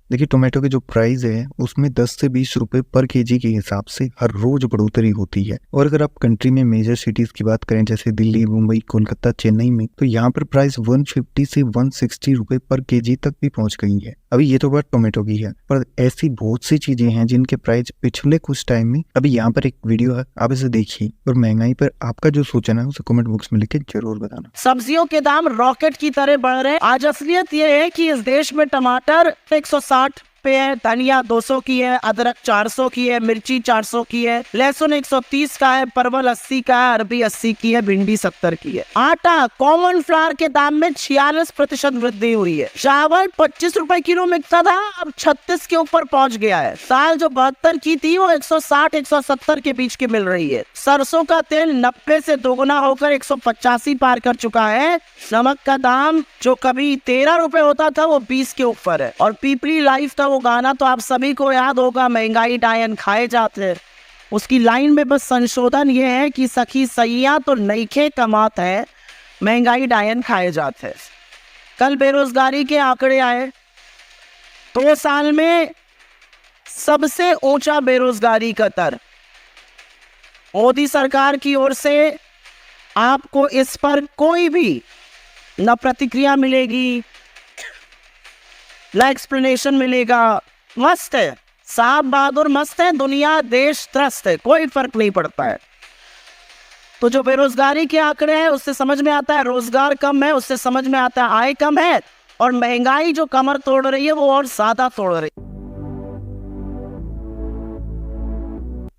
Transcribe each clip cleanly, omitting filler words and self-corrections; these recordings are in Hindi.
देखिए टोमेटो की जो प्राइस है उसमें 10 से 20 रुपए पर केजी के हिसाब से हर रोज बढ़ोतरी होती है। और अगर आप कंट्री में मेजर सिटीज की बात करें जैसे दिल्ली, मुंबई, कोलकाता, चेन्नई में, तो यहाँ पर प्राइस 150 से 160 रुपए पर केजी तक भी पहुंच गई है। अभी ये तो बात टोमेटो की है, पर ऐसी बहुत सी चीजें हैं जिनके प्राइस पिछले कुछ टाइम में, अभी यहाँ पर एक वीडियो है, आप इसे देखिए और महंगाई पर आपका जो सोचना है उसे कमेंट बॉक्स में लिख के जरूर बताना। सब्जियों के दाम रॉकेट की तरह बढ़ रहे हैं। आज असलियत ये है कि इस देश में टमाटर 160 पे है, धनिया 200 की है, अदरक 400 की है, मिर्ची 400 की है, लहसुन 130 का है, परवल 80 का है, अरबी 80 की है, भिंडी 70 की है। आटा कॉमन फ्लावर के दाम में 46% वृद्धि हुई है। चावल 25 रुपए किलो मिलता था, अब 36 के ऊपर पहुंच गया है। दाल जो 72 की थी वो 160-170 के बीच की मिल रही है। सरसों का तेल 90 से दोगुना होकर 185 पार कर चुका है। नमक का दाम जो कभी 13 रुपए होता था वो 20 के ऊपर है। और पीपली लाइफ का वो गाना तो आप सभी को याद होगा, महंगाई डायन खाए जाते। उसकी लाइन में बस संशोधन ये है कि सखी सैया तो नईखे कमात है, महंगाई डायन खाए जाते। कल बेरोजगारी के आंकड़े आए, 2 साल में सबसे ऊंचा बेरोजगारी का दर। मोदी सरकार की ओर से आपको इस पर कोई भी न प्रतिक्रिया मिलेगी, न एक्सप्लेनेशन मिलेगा। मस्त है, साहब बहादुर मस्त है, दुनिया देश त्रस्त है, कोई फर्क नहीं पड़ता है। तो जो बेरोजगारी के आंकड़े हैं उससे समझ में आता है रोजगार कम है, उससे समझ में आता है आय कम है, और महंगाई जो कमर तोड़ रही है वो और ज्यादा तोड़ रही है।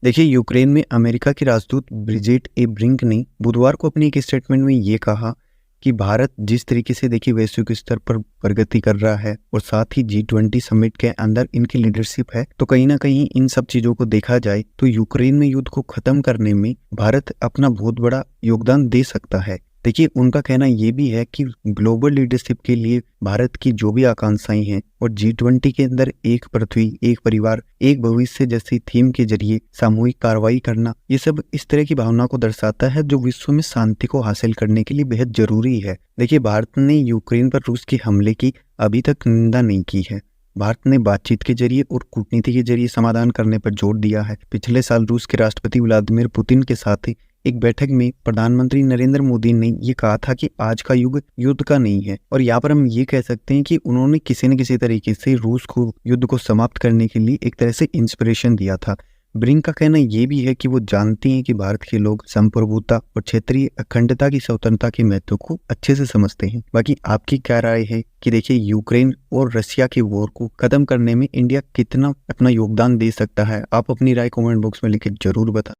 देखिए यूक्रेन में अमेरिका की राजदूत ब्रिजेट ए ब्रिंक ने बुधवार को अपने एक स्टेटमेंट में ये कहा कि भारत जिस तरीके से देखिए वैश्विक स्तर पर प्रगति कर रहा है और साथ ही G20 समिट के अंदर इनकी लीडरशिप है, तो कहीं ना कहीं इन सब चीजों को देखा जाए तो यूक्रेन में युद्ध को खत्म करने में भारत अपना बहुत बड़ा योगदान दे सकता है। देखिए उनका कहना ये भी है कि ग्लोबल लीडरशिप के लिए भारत की जो भी आकांक्षाएं हैं और G20 के अंदर एक पृथ्वी, एक परिवार, एक भविष्य जैसी थीम के जरिए सामूहिक कार्रवाई करना, ये सब इस तरह की भावना को दर्शाता है जो विश्व में शांति को हासिल करने के लिए बेहद जरूरी है। देखिए भारत ने यूक्रेन पर रूस के हमले की अभी तक निंदा नहीं की है। भारत ने बातचीत के जरिए और कूटनीति के जरिए समाधान करने पर जोर दिया है। पिछले साल रूस के राष्ट्रपति व्लादिमीर पुतिन के साथ एक बैठक में प्रधानमंत्री नरेंद्र मोदी ने ये कहा था कि आज का युग युद्ध का नहीं है, और यहाँ पर हम ये कह सकते हैं कि उन्होंने किसी न किसी तरीके से रूस को युद्ध को समाप्त करने के लिए एक तरह से इंस्पिरेशन दिया था। ब्रिंक का कहना ये भी है कि वो जानती हैं कि भारत के लोग संप्रभुता और क्षेत्रीय अखंडता की स्वतंत्रता के महत्व को अच्छे से समझते हैं। बाकी आपकी क्या राय है कि देखिए यूक्रेन और रशिया के वॉर को खत्म करने में इंडिया कितना अपना योगदान दे सकता है? आप अपनी राय कमेंट बॉक्स में लिख के जरूर बताएं।